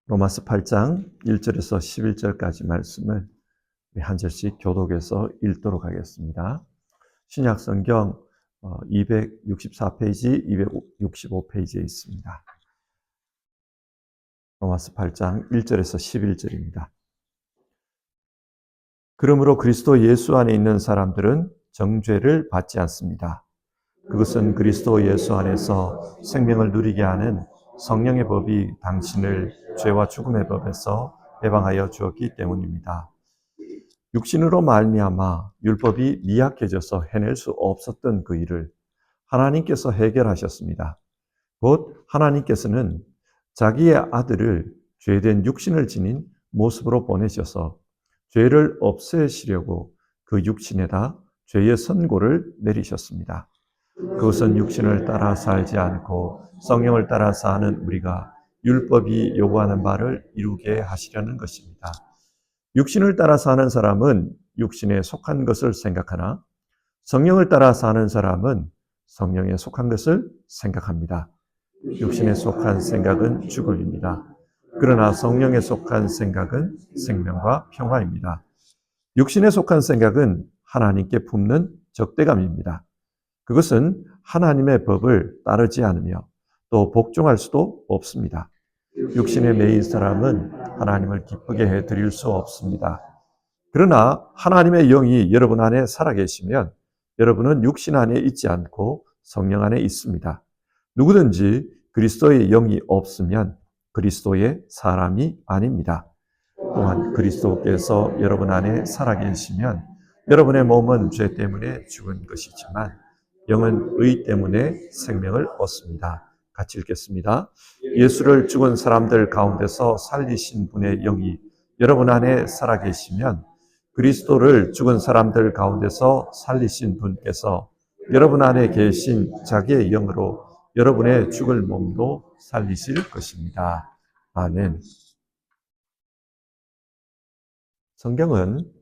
로마서 8장 1절에서 11절까지 말씀을 한 절씩 교독해서 읽도록 하겠습니다. 신약성경 264페이지, 265페이지에 있습니다. 로마서 8장 1절에서 11절입니다. 그러므로 그리스도 예수 안에 있는 사람들은 정죄를 받지 않습니다. 그것은 그리스도 예수 안에서 생명을 누리게 하는 성령의 법이 당신을 죄와 죽음의 법에서 해방하여 주었기 때문입니다. 육신으로 말미암아 율법이 미약해져서 해낼 수 없었던 그 일을 하나님께서 해결하셨습니다. 곧 하나님께서는 자기의 아들을 죄된 육신을 지닌 모습으로 보내셔서 죄를 없애시려고 그 육신에다 죄의 선고를 내리셨습니다. 그것은 육신을 따라 살지 않고 성령을 따라 사는 우리가 율법이 요구하는 바를 이루게 하시려는 것입니다. 육신을 따라 사는 사람은 육신에 속한 것을 생각하나 성령을 따라 사는 사람은 성령에 속한 것을 생각합니다. 육신에 속한 생각은 죽음입니다. 그러나 성령에 속한 생각은 생명과 평화입니다. 육신에 속한 생각은 하나님께 품는 적대감입니다. 그것은 하나님의 법을 따르지 않으며 또 복종할 수도 없습니다. 육신에 매인 사람은 하나님을 기쁘게 해드릴 수 없습니다. 그러나 하나님의 영이 여러분 안에 살아계시면 여러분은 육신 안에 있지 않고 성령 안에 있습니다. 누구든지 그리스도의 영이 없으면 그리스도의 사람이 아닙니다. 또한 그리스도께서 여러분 안에 살아계시면 여러분의 몸은 죄 때문에 죽은 것이지만 영은 의 때문에 생명을 얻습니다. 같이 읽겠습니다. 예수를 죽은 사람들 가운데서 살리신 분의 영이 여러분 안에 살아계시면 그리스도를 죽은 사람들 가운데서 살리신 분께서 여러분 안에 계신 자기의 영으로 여러분의 죽을 몸도 살리실 것입니다. 아멘. 성경은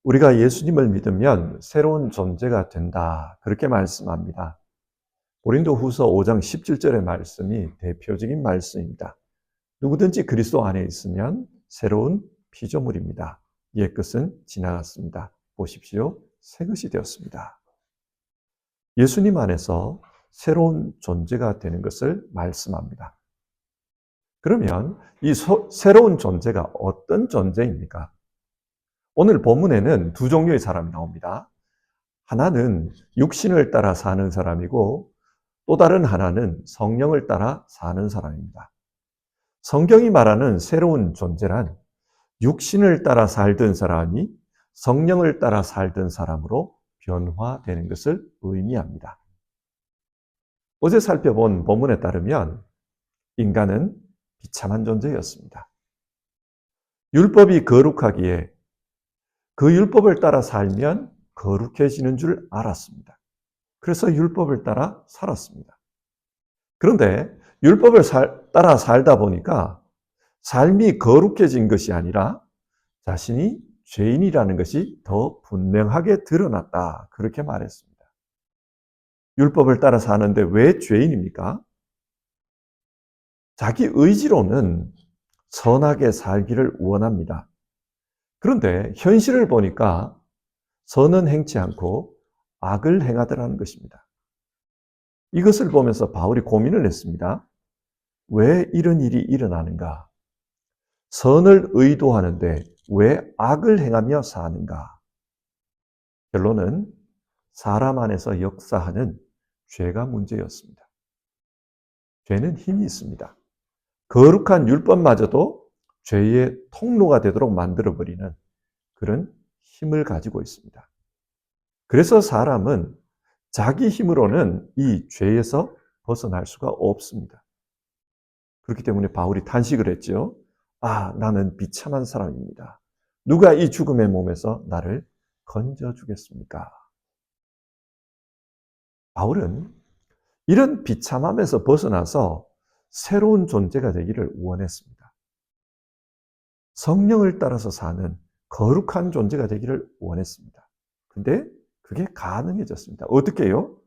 우리가 예수님을 믿으면 새로운 존재가 된다, 그렇게 말씀합니다. 고린도후서 5장 17절의 말씀이 대표적인 말씀입니다. 누구든지 그리스도 안에 있으면 새로운 피조물입니다. 옛 것은 지나갔습니다. 보십시오. 새 것이 되었습니다. 예수님 안에서 새로운 존재가 되는 것을 말씀합니다. 그러면 이 새로운 존재가 어떤 존재입니까? 오늘 본문에는 두 종류의 사람이 나옵니다. 하나는 육신을 따라 사는 사람이고 또 다른 하나는 성령을 따라 사는 사람입니다. 성경이 말하는 새로운 존재란 육신을 따라 살던 사람이 성령을 따라 살던 사람으로 변화되는 것을 의미합니다. 어제 살펴본 본문에 따르면 인간은 비참한 존재였습니다. 율법이 거룩하기에 그 율법을 따라 살면 거룩해지는 줄 알았습니다. 그래서 율법을 따라 살았습니다. 그런데 율법을 따라 살다 보니까 삶이 거룩해진 것이 아니라 자신이 죄인이라는 것이 더 분명하게 드러났다, 그렇게 말했습니다. 율법을 따라 사는데 왜 죄인입니까? 자기 의지로는 선하게 살기를 원합니다. 그런데 현실을 보니까 선은 행치 않고 악을 행하더라는 것입니다. 이것을 보면서 바울이 고민을 했습니다. 왜 이런 일이 일어나는가? 선을 의도하는데 왜 악을 행하며 사는가? 결론은 사람 안에서 역사하는 죄가 문제였습니다. 죄는 힘이 있습니다. 거룩한 율법마저도 죄의 통로가 되도록 만들어버리는 그런 힘을 가지고 있습니다. 그래서 사람은 자기 힘으로는 이 죄에서 벗어날 수가 없습니다. 그렇기 때문에 바울이 탄식을 했죠. 나는 비참한 사람입니다. 누가 이 죽음의 몸에서 나를 건져주겠습니까? 바울은 이런 비참함에서 벗어나서 새로운 존재가 되기를 원했습니다. 성령을 따라서 사는 거룩한 존재가 되기를 원했습니다. 근데 그게 가능해졌습니다. 어떻게요?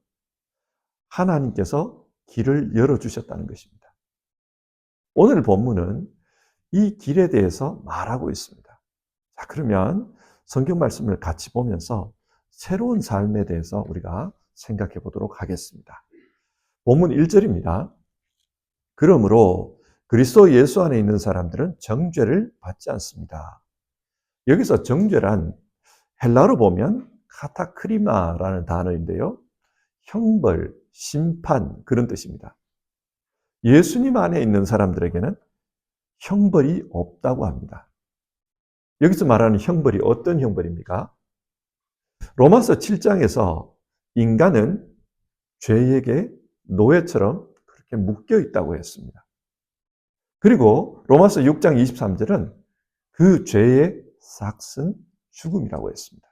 하나님께서 길을 열어주셨다는 것입니다. 오늘 본문은 이 길에 대해서 말하고 있습니다. 자, 그러면 성경 말씀을 같이 보면서 새로운 삶에 대해서 우리가 생각해 보도록 하겠습니다. 본문 1절입니다. 그러므로 그리스도 예수 안에 있는 사람들은 정죄를 받지 않습니다. 여기서 정죄란 헬라어로 보면 카타크리마라는 단어인데요. 형벌, 심판 그런 뜻입니다. 예수님 안에 있는 사람들에게는 형벌이 없다고 합니다. 여기서 말하는 형벌이 어떤 형벌입니까? 로마서 7장에서 인간은 죄에게 노예처럼 그렇게 묶여 있다고 했습니다. 그리고 로마서 6장 23절은 그 죄의 삭은 죽음이라고 했습니다.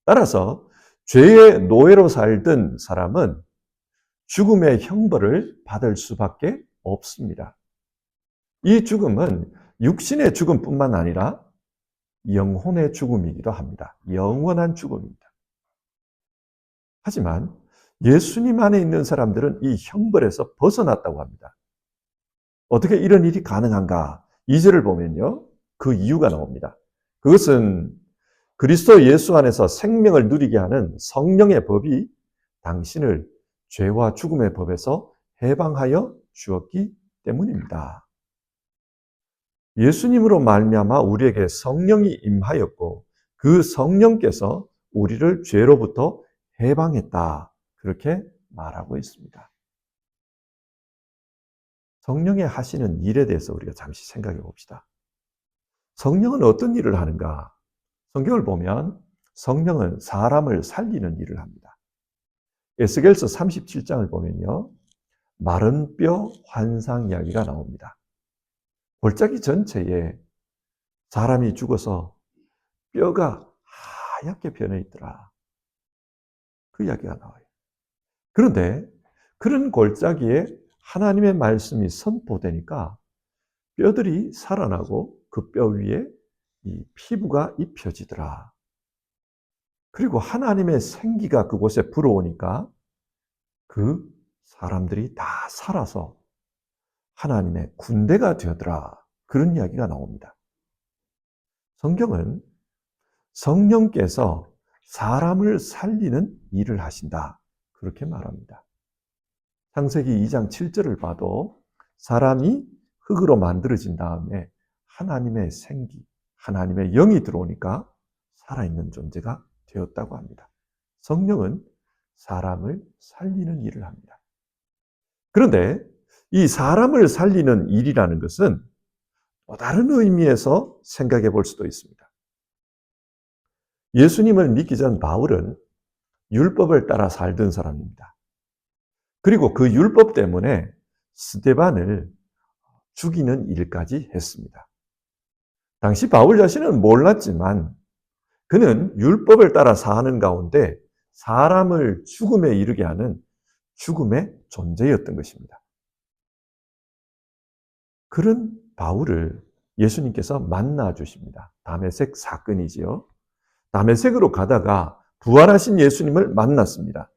따라서 죄의 노예로 살던 사람은 죽음의 형벌을 받을 수밖에 없습니다. 이 죽음은 육신의 죽음뿐만 아니라 영혼의 죽음이기도 합니다. 영원한 죽음입니다. 하지만 예수님 안에 있는 사람들은 이 형벌에서 벗어났다고 합니다. 어떻게 이런 일이 가능한가? 2절을 보면요. 그 이유가 나옵니다. 그것은 그리스도 예수 안에서 생명을 누리게 하는 성령의 법이 당신을 죄와 죽음의 법에서 해방하여 주었기 때문입니다. 예수님으로 말미암아 우리에게 성령이 임하였고 그 성령께서 우리를 죄로부터 해방했다. 그렇게 말하고 있습니다. 성령의 하시는 일에 대해서 우리가 잠시 생각해 봅시다. 성령은 어떤 일을 하는가? 성경을 보면 성령은 사람을 살리는 일을 합니다. 에스겔서 37장을 보면요. 마른 뼈 환상 이야기가 나옵니다. 골짜기 전체에 사람이 죽어서 뼈가 하얗게 변해 있더라. 그 이야기가 나와요. 그런데 그런 골짜기에 하나님의 말씀이 선포되니까 뼈들이 살아나고 그 뼈 위에 이 피부가 입혀지더라. 그리고 하나님의 생기가 그곳에 불어오니까 그 사람들이 다 살아서 하나님의 군대가 되더라. 그런 이야기가 나옵니다. 성경은 성령께서 사람을 살리는 일을 하신다. 그렇게 말합니다. 창세기 2장 7절을 봐도 사람이 흙으로 만들어진 다음에 하나님의 생기, 하나님의 영이 들어오니까 살아있는 존재가 되었다고 합니다. 성령은 사람을 살리는 일을 합니다. 그런데 이 사람을 살리는 일이라는 것은 또 다른 의미에서 생각해 볼 수도 있습니다. 예수님을 믿기 전 바울은 율법을 따라 살던 사람입니다. 그리고 그 율법 때문에 스데반을 죽이는 일까지 했습니다. 당시 바울 자신은 몰랐지만 그는 율법을 따라 사는 가운데 사람을 죽음에 이르게 하는 죽음의 존재였던 것입니다. 그런 바울을 예수님께서 만나 주십니다. 다메섹 사건이지요. 다메섹으로 가다가 부활하신 예수님을 만났습니다.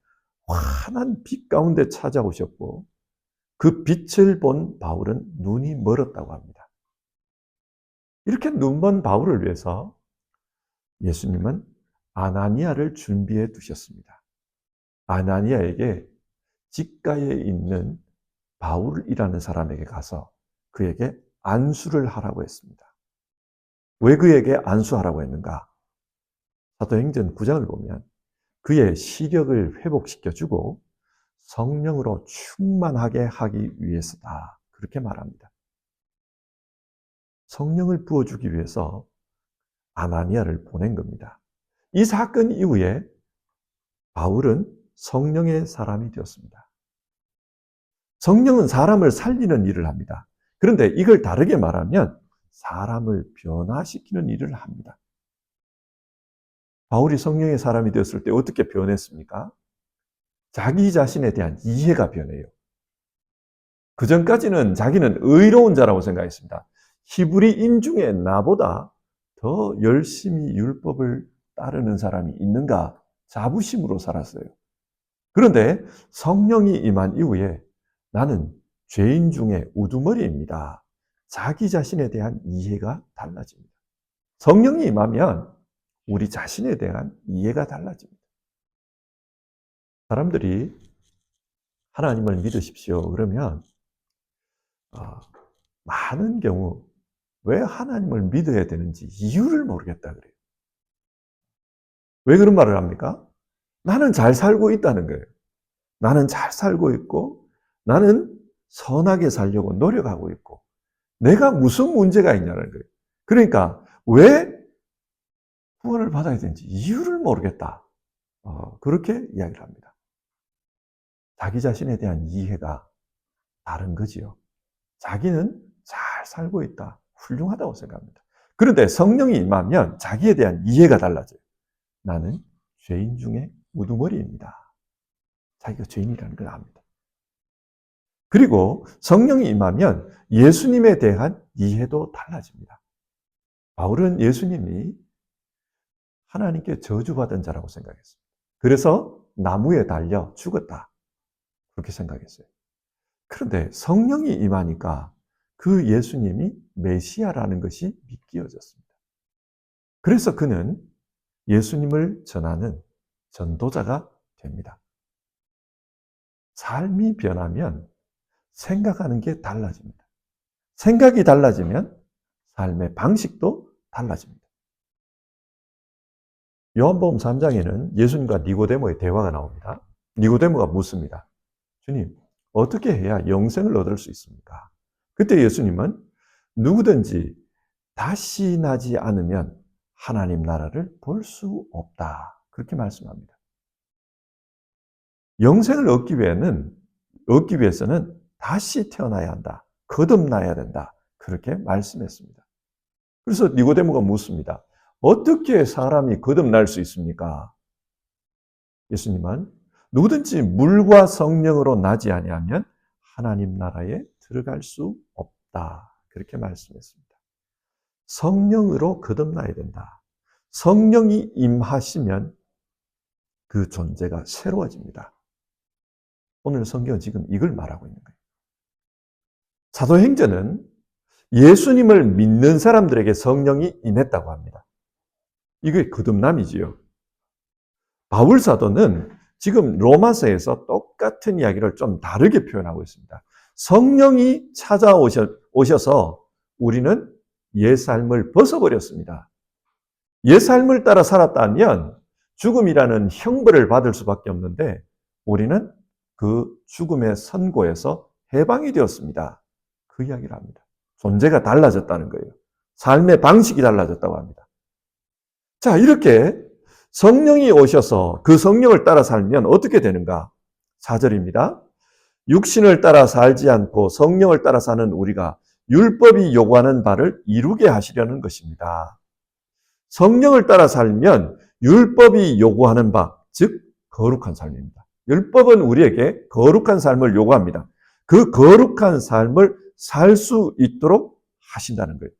환한 빛 가운데 찾아오셨고 그 빛을 본 바울은 눈이 멀었다고 합니다. 이렇게 눈먼 바울을 위해서 예수님은 아나니아를 준비해 두셨습니다. 아나니아에게 직가에 있는 바울이라는 사람에게 가서 그에게 안수를 하라고 했습니다. 왜 그에게 안수하라고 했는가? 사도행전 9장을 보면 그의 시력을 회복시켜주고 성령으로 충만하게 하기 위해서다. 그렇게 말합니다. 성령을 부어주기 위해서 아나니아를 보낸 겁니다. 이 사건 이후에 바울은 성령의 사람이 되었습니다. 성령은 사람을 살리는 일을 합니다. 그런데 이걸 다르게 말하면 사람을 변화시키는 일을 합니다. 바울이 성령의 사람이 되었을 때 어떻게 변했습니까? 자기 자신에 대한 이해가 변해요. 그 전까지는 자기는 의로운 자라고 생각했습니다. 히브리인 중에 나보다 더 열심히 율법을 따르는 사람이 있는가 자부심으로 살았어요. 그런데 성령이 임한 이후에 나는 죄인 중에 우두머리입니다. 자기 자신에 대한 이해가 달라집니다. 성령이 임하면 우리 자신에 대한 이해가 달라집니다. 사람들이 하나님을 믿으십시오. 그러면 많은 경우 왜 하나님을 믿어야 되는지 이유를 모르겠다 그래요. 왜 그런 말을 합니까? 나는 잘 살고 있다는 거예요. 나는 잘 살고 있고 나는 선하게 살려고 노력하고 있고 내가 무슨 문제가 있냐는 거예요. 그러니까 왜 구원을 받아야 되는지 이유를 모르겠다. 그렇게 이야기를 합니다. 자기 자신에 대한 이해가 다른 거지요. 자기는 잘 살고 있다. 훌륭하다고 생각합니다. 그런데 성령이 임하면 자기에 대한 이해가 달라져요. 나는 죄인 중에 우두머리입니다. 자기가 죄인이라는 걸 압니다. 그리고 성령이 임하면 예수님에 대한 이해도 달라집니다. 바울은 예수님이 하나님께 저주받은 자라고 생각했습니다. 그래서 나무에 달려 죽었다. 그렇게 생각했어요. 그런데 성령이 임하니까 그 예수님이 메시아라는 것이 믿겨졌습니다. 그래서 그는 예수님을 전하는 전도자가 됩니다. 삶이 변하면 생각하는 게 달라집니다. 생각이 달라지면 삶의 방식도 달라집니다. 요한복음 3장에는 예수님과 니고데모의 대화가 나옵니다. 니고데모가 묻습니다. 주님, 어떻게 해야 영생을 얻을 수 있습니까? 그때 예수님은 누구든지 다시 나지 않으면 하나님 나라를 볼 수 없다. 그렇게 말씀합니다. 영생을 얻기 위해서는 다시 태어나야 한다. 거듭나야 된다. 그렇게 말씀했습니다. 그래서 니고데모가 묻습니다. 어떻게 사람이 거듭날 수 있습니까? 예수님은 누구든지 물과 성령으로 나지 아니하면 하나님 나라에 들어갈 수 없다. 그렇게 말씀했습니다. 성령으로 거듭나야 된다. 성령이 임하시면 그 존재가 새로워집니다. 오늘 성경은 지금 이걸 말하고 있는 거예요. 사도행전은 예수님을 믿는 사람들에게 성령이 임했다고 합니다. 이게 거듭남이지요. 바울 사도는 지금 로마서에서 똑같은 이야기를 좀 다르게 표현하고 있습니다. 성령이 찾아오셔서 우리는 옛 삶을 벗어버렸습니다. 옛 삶을 따라 살았다면 죽음이라는 형벌을 받을 수밖에 없는데 우리는 그 죽음의 선고에서 해방이 되었습니다. 그 이야기를 합니다. 존재가 달라졌다는 거예요. 삶의 방식이 달라졌다고 합니다. 자, 이렇게 성령이 오셔서 그 성령을 따라 살면 어떻게 되는가? 4절입니다. 육신을 따라 살지 않고 성령을 따라 사는 우리가 율법이 요구하는 바를 이루게 하시려는 것입니다. 성령을 따라 살면 율법이 요구하는 바, 즉 거룩한 삶입니다. 율법은 우리에게 거룩한 삶을 요구합니다. 그 거룩한 삶을 살 수 있도록 하신다는 거예요.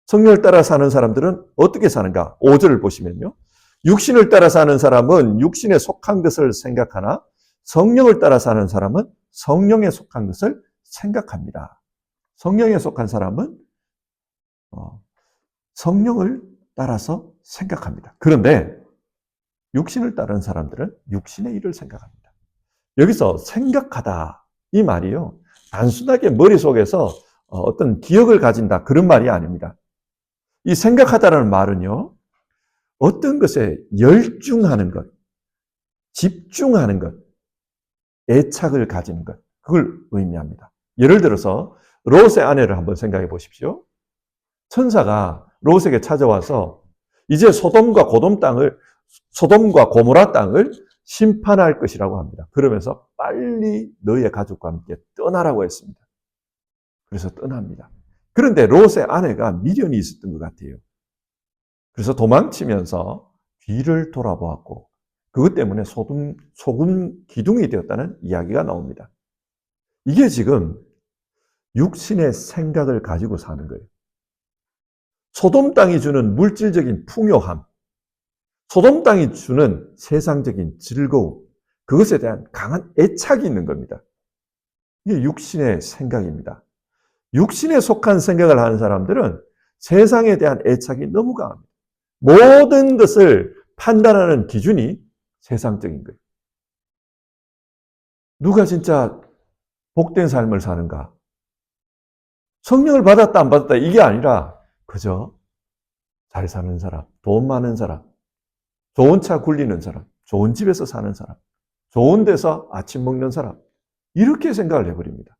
성령을 따라 사는 사람들은 어떻게 사는가? 5절을 보시면요. 육신을 따라 사는 사람은 육신에 속한 것을 생각하나 성령을 따라 사는 사람은 성령에 속한 것을 생각합니다. 성령에 속한 사람은 성령을 따라서 생각합니다. 그런데 육신을 따르는 사람들은 육신의 일을 생각합니다. 여기서 생각하다 이 말이요. 단순하게 머릿속에서 어떤 기억을 가진다 그런 말이 아닙니다. 이 생각하다라는 말은요. 어떤 것에 열중하는 것, 집중하는 것, 애착을 가지는 것, 그걸 의미합니다. 예를 들어서 롯의 아내를 한번 생각해 보십시오. 천사가 롯에게 찾아와서 이제 소돔과 고모라 땅을 심판할 것이라고 합니다. 그러면서 빨리 너희의 가족과 함께 떠나라고 했습니다. 그래서 떠납니다. 그런데 롯의 아내가 미련이 있었던 것 같아요. 그래서 도망치면서 뒤를 돌아보았고 그것 때문에 소금 기둥이 되었다는 이야기가 나옵니다. 이게 지금 육신의 생각을 가지고 사는 거예요. 소돔 땅이 주는 물질적인 풍요함, 소돔 땅이 주는 세상적인 즐거움, 그것에 대한 강한 애착이 있는 겁니다. 이게 육신의 생각입니다. 육신에 속한 생각을 하는 사람들은 세상에 대한 애착이 너무 강합니다. 모든 것을 판단하는 기준이 세상적인 거예요. 누가 진짜 복된 삶을 사는가? 성령을 받았다 안 받았다 이게 아니라 그저 잘 사는 사람, 돈 많은 사람, 좋은 차 굴리는 사람, 좋은 집에서 사는 사람, 좋은 데서 아침 먹는 사람 이렇게 생각을 해버립니다.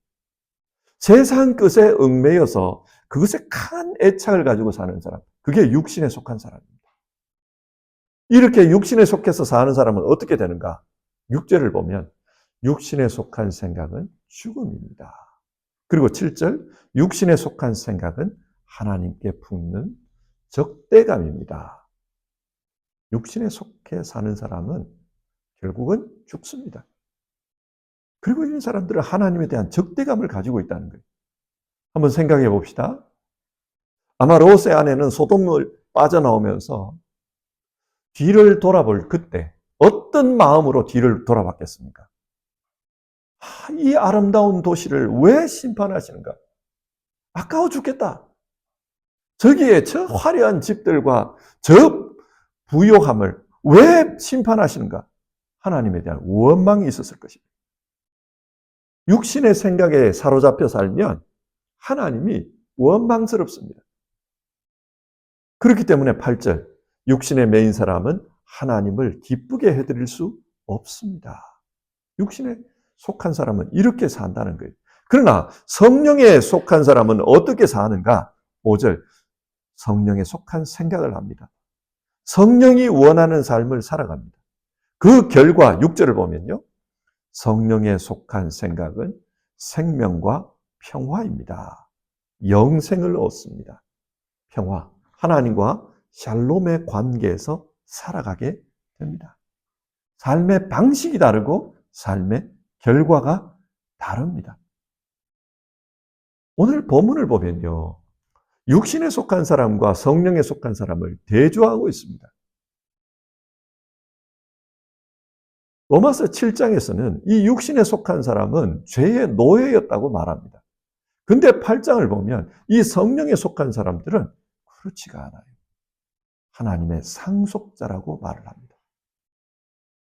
세상 것에 얽매여서 그것에 큰 애착을 가지고 사는 사람, 그게 육신에 속한 사람입니다. 이렇게 육신에 속해서 사는 사람은 어떻게 되는가? 6절을 보면 육신에 속한 생각은 죽음입니다. 그리고 7절, 육신에 속한 생각은 하나님께 품는 적대감입니다. 육신에 속해 사는 사람은 결국은 죽습니다. 그리고 이런 사람들은 하나님에 대한 적대감을 가지고 있다는 거예요. 한번 생각해 봅시다. 아마 롯의 아내는 소돔을 빠져나오면서 뒤를 돌아볼 그때 어떤 마음으로 뒤를 돌아봤겠습니까? 이 아름다운 도시를 왜 심판하시는가? 아까워 죽겠다. 저기에 저 화려한 집들과 저 부요함을 왜 심판하시는가? 하나님에 대한 원망이 있었을 것입니다. 육신의 생각에 사로잡혀 살면 하나님이 원망스럽습니다. 그렇기 때문에 8절, 육신에 매인 사람은 하나님을 기쁘게 해드릴 수 없습니다. 육신에 속한 사람은 이렇게 산다는 거예요. 그러나 성령에 속한 사람은 어떻게 사는가? 5절, 성령에 속한 생각을 합니다. 성령이 원하는 삶을 살아갑니다. 그 결과 6절을 보면요. 성령에 속한 생각은 생명과 평화입니다. 영생을 얻습니다. 평화, 하나님과 샬롬의 관계에서 살아가게 됩니다. 삶의 방식이 다르고 삶의 결과가 다릅니다. 오늘 본문을 보면요. 육신에 속한 사람과 성령에 속한 사람을 대조하고 있습니다. 로마서 7장에서는 이 육신에 속한 사람은 죄의 노예였다고 말합니다. 근데 8장을 보면 이 성령에 속한 사람들은 그렇지가 않아요. 하나님의 상속자라고 말을 합니다.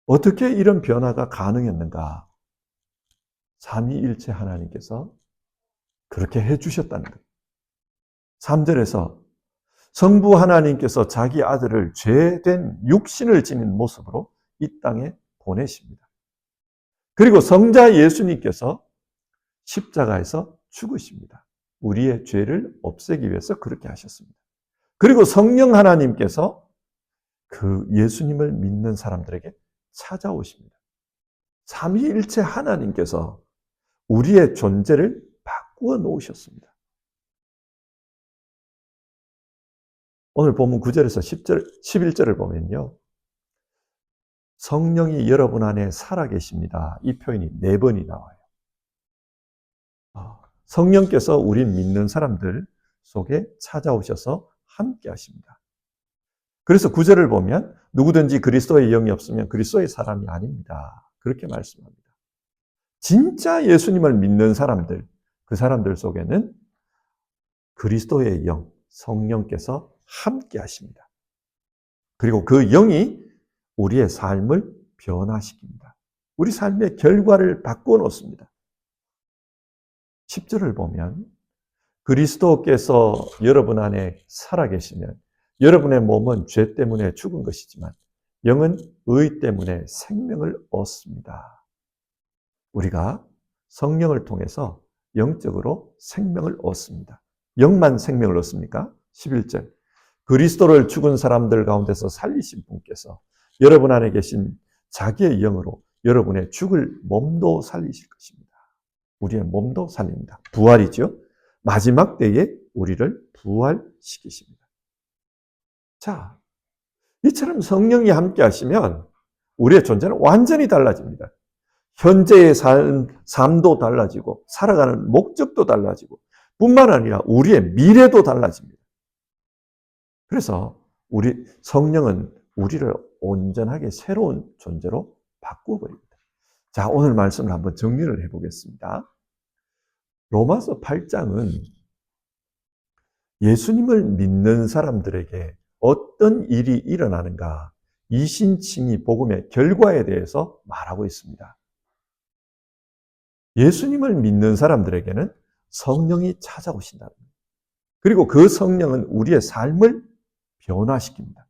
어떻게 이런 변화가 가능했는가? 삼위일체 하나님께서 그렇게 해주셨다는 거예요. 3절에서 성부 하나님께서 자기 아들을 죄된 육신을 지닌 모습으로 이 땅에 보내십니다. 그리고 성자 예수님께서 십자가에서 죽으십니다. 우리의 죄를 없애기 위해서 그렇게 하셨습니다. 그리고 성령 하나님께서 그 예수님을 믿는 사람들에게 찾아오십니다. 삼위일체 하나님께서 우리의 존재를 바꾸어 놓으셨습니다. 오늘 본문 9절에서 10절, 11절을 보면요. 성령이 여러분 안에 살아계십니다. 이 표현이 4번이 나와요. 성령께서 우리 믿는 사람들 속에 찾아오셔서 함께 하십니다. 그래서 9절을 보면 누구든지 그리스도의 영이 없으면 그리스도의 사람이 아닙니다. 그렇게 말씀합니다. 진짜 예수님을 믿는 사람들, 그 사람들 속에는 그리스도의 영, 성령께서 함께 하십니다. 그리고 그 영이 우리의 삶을 변화시킵니다. 우리 삶의 결과를 바꾸어 놓습니다. 10절을 보면 그리스도께서 여러분 안에 살아계시면 여러분의 몸은 죄 때문에 죽은 것이지만 영은 의 때문에 생명을 얻습니다. 우리가 성령을 통해서 영적으로 생명을 얻습니다. 영만 생명을 얻습니까? 11절 그리스도를 죽은 사람들 가운데서 살리신 분께서 여러분 안에 계신 자기의 영으로 여러분의 죽을 몸도 살리실 것입니다. 우리의 몸도 살립니다. 부활이죠. 마지막 때에 우리를 부활시키십니다. 자, 이처럼 성령이 함께 하시면 우리의 존재는 완전히 달라집니다. 현재의 삶도 달라지고 살아가는 목적도 달라지고 뿐만 아니라 우리의 미래도 달라집니다. 그래서 우리 성령은 우리를 온전하게 새로운 존재로 바꾸어 버립니다. 자, 오늘 말씀을 한번 정리를 해보겠습니다. 로마서 8장은 예수님을 믿는 사람들에게 어떤 일이 일어나는가? 이신칭의 복음의 결과에 대해서 말하고 있습니다. 예수님을 믿는 사람들에게는 성령이 찾아오신다는 거예요. 그리고 그 성령은 우리의 삶을 변화시킵니다.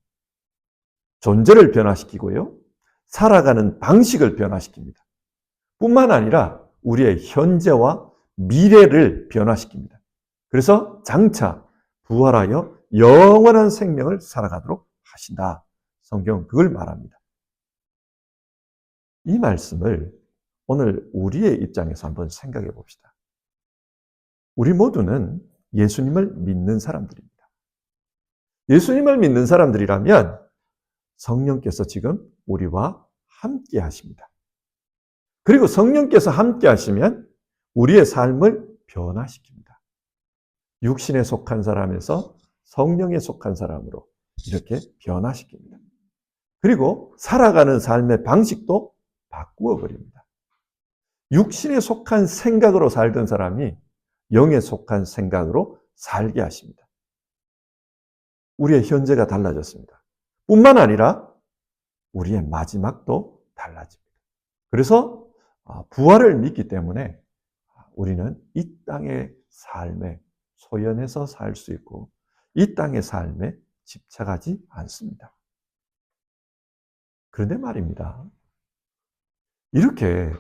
존재를 변화시키고요. 살아가는 방식을 변화시킵니다. 뿐만 아니라 우리의 현재와 미래를 변화시킵니다. 그래서 장차 부활하여 영원한 생명을 살아가도록 하신다. 성경은 그걸 말합니다. 이 말씀을 오늘 우리의 입장에서 한번 생각해 봅시다. 우리 모두는 예수님을 믿는 사람들입니다. 예수님을 믿는 사람들이라면 성령께서 지금 우리와 함께 하십니다. 그리고 성령께서 함께 하시면 우리의 삶을 변화시킵니다. 육신에 속한 사람에서 성령에 속한 사람으로 이렇게 변화시킵니다. 그리고 살아가는 삶의 방식도 바꾸어 버립니다. 육신에 속한 생각으로 살던 사람이 영에 속한 생각으로 살게 하십니다. 우리의 현재가 달라졌습니다. 뿐만 아니라 우리의 마지막도 달라집니다. 그래서 부활을 믿기 때문에 우리는 이 땅의 삶에 소연해서 살 수 있고 이 땅의 삶에 집착하지 않습니다. 그런데 말입니다. 이렇게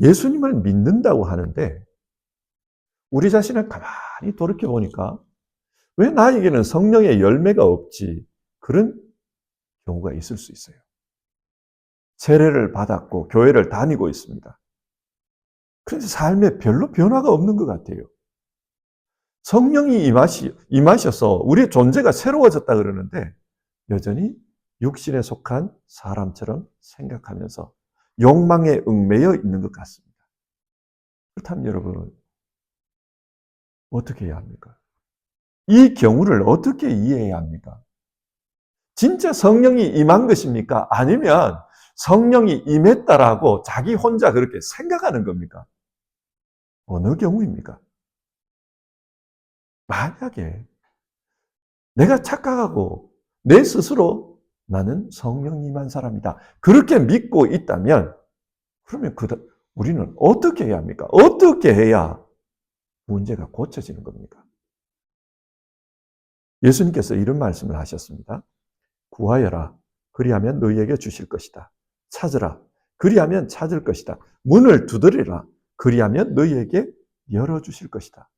예수님을 믿는다고 하는데 우리 자신을 가만히 돌이켜보니까 왜 나에게는 성령의 열매가 없지? 그런 경우가 있을 수 있어요. 세례를 받았고 교회를 다니고 있습니다. 그런데 삶에 별로 변화가 없는 것 같아요. 성령이 임하셔서 우리의 존재가 새로워졌다 그러는데 여전히 육신에 속한 사람처럼 생각하면서 욕망에 얽매여 있는 것 같습니다. 그렇다면 여러분 어떻게 해야 합니까? 이 경우를 어떻게 이해해야 합니까? 진짜 성령이 임한 것입니까? 아니면 성령이 임했다라고 자기 혼자 그렇게 생각하는 겁니까? 어느 경우입니까? 만약에 내가 착각하고 내 스스로 나는 성령 임한 사람이다. 그렇게 믿고 있다면 그러면 우리는 어떻게 해야 합니까? 어떻게 해야 문제가 고쳐지는 겁니까? 예수님께서 이런 말씀을 하셨습니다. 구하여라. 그리하면 너희에게 주실 것이다. 찾으라. 그리하면 찾을 것이다. 문을 두드리라. 그리하면 너희에게 열어주실 것이다.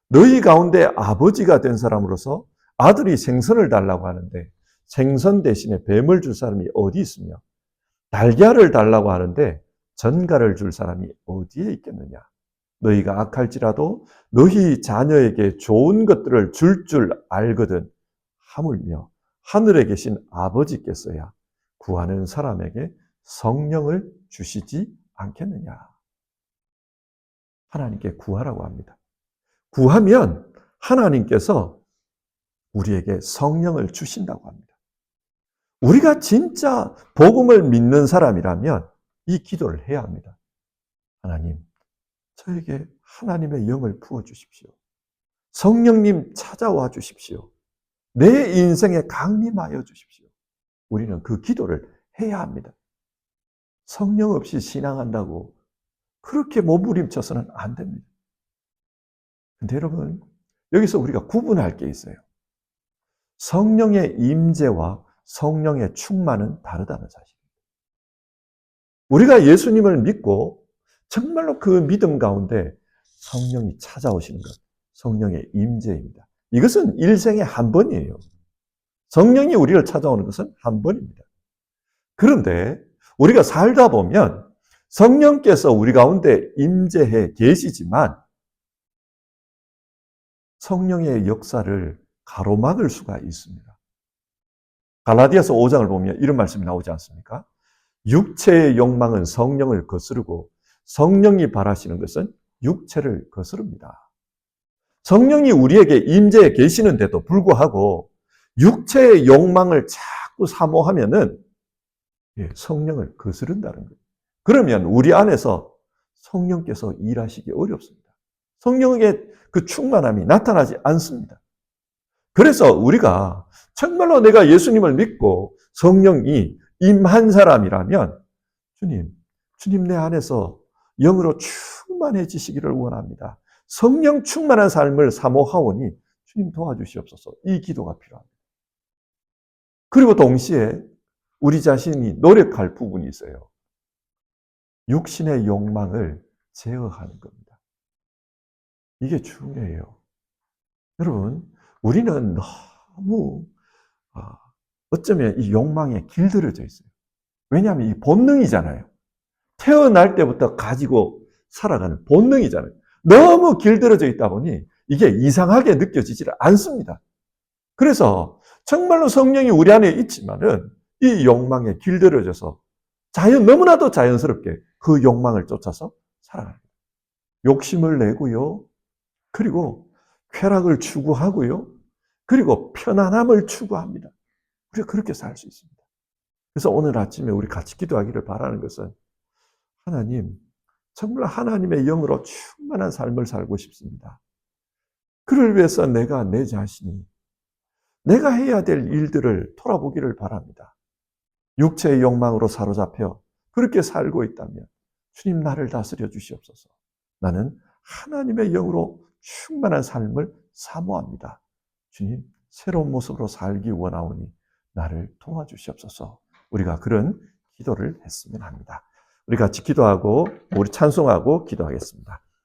너희 가운데 아버지가 된 사람으로서 아들이 생선을 달라고 하는데 생선 대신에 뱀을 줄 사람이 어디 있으며 달걀을 달라고 하는데 전갈을 줄 사람이 어디에 있겠느냐. 너희가 악할지라도 너희 자녀에게 좋은 것들을 줄 알거든 하물며 하늘에 계신 아버지께서야 구하는 사람에게 성령을 주시지 않겠느냐. 하나님께 구하라고 합니다. 구하면 하나님께서 우리에게 성령을 주신다고 합니다. 우리가 진짜 복음을 믿는 사람이라면 이 기도를 해야 합니다. 하나님, 저에게 하나님의 영을 부어주십시오. 성령님 찾아와 주십시오. 내 인생에 강림하여 주십시오. 우리는 그 기도를 해야 합니다. 성령 없이 신앙한다고 그렇게 몸부림쳐서는 안 됩니다. 근데 여러분, 여기서 우리가 구분할 게 있어요. 성령의 임재와 성령의 충만은 다르다는 사실입니다. 우리가 예수님을 믿고 정말로 그 믿음 가운데 성령이 찾아오시는 것, 성령의 임재입니다. 이것은 일생에 한 번이에요. 성령이 우리를 찾아오는 것은 한 번입니다. 그런데 우리가 살다 보면 성령께서 우리 가운데 임재해 계시지만 성령의 역사를 가로막을 수가 있습니다. 갈라디아서 5장을 보면 이런 말씀이 나오지 않습니까? 육체의 욕망은 성령을 거스르고 성령이 바라시는 것은 육체를 거스릅니다. 성령이 우리에게 임재해 계시는데도 불구하고 육체의 욕망을 자꾸 사모하면은 성령을 거스른다는 거예요. 그러면 우리 안에서 성령께서 일하시기 어렵습니다. 성령의 그 충만함이 나타나지 않습니다. 그래서 우리가 정말로 내가 예수님을 믿고 성령이 임한 사람이라면 주님 내 안에서 영으로 충만해지시기를 원합니다. 성령 충만한 삶을 사모하오니 주님 도와주시옵소서. 이 기도가 필요합니다. 그리고 동시에 우리 자신이 노력할 부분이 있어요. 육신의 욕망을 제어하는 겁니다. 이게 중요해요. 여러분, 우리는 너무 어쩌면 이 욕망에 길들여져 있어요. 왜냐하면 이 본능이잖아요. 태어날 때부터 가지고 살아가는 본능이잖아요. 너무 길들여져 있다 보니 이게 이상하게 느껴지지를 않습니다. 그래서 정말로 성령이 우리 안에 있지만은 이 욕망에 길들여져서 너무나도 자연스럽게 그 욕망을 쫓아서 살아갑니다. 욕심을 내고요. 그리고 쾌락을 추구하고요. 그리고 편안함을 추구합니다. 우리가 그렇게 살 수 있습니다. 그래서 오늘 아침에 우리 같이 기도하기를 바라는 것은 하나님, 정말 하나님의 영으로 충만한 삶을 살고 싶습니다. 그를 위해서 내가 내 자신이 내가 해야 될 일들을 돌아보기를 바랍니다. 육체의 욕망으로 사로잡혀 그렇게 살고 있다면 주님 나를 다스려 주시옵소서. 나는 하나님의 영으로 충만한 삶을 사모합니다. 주님, 새로운 모습으로 살기 원하오니 나를 도와주시옵소서. 우리가 그런 기도를 했으면 합니다. 우리 같이 기도하고 우리 찬송하고 기도하겠습니다.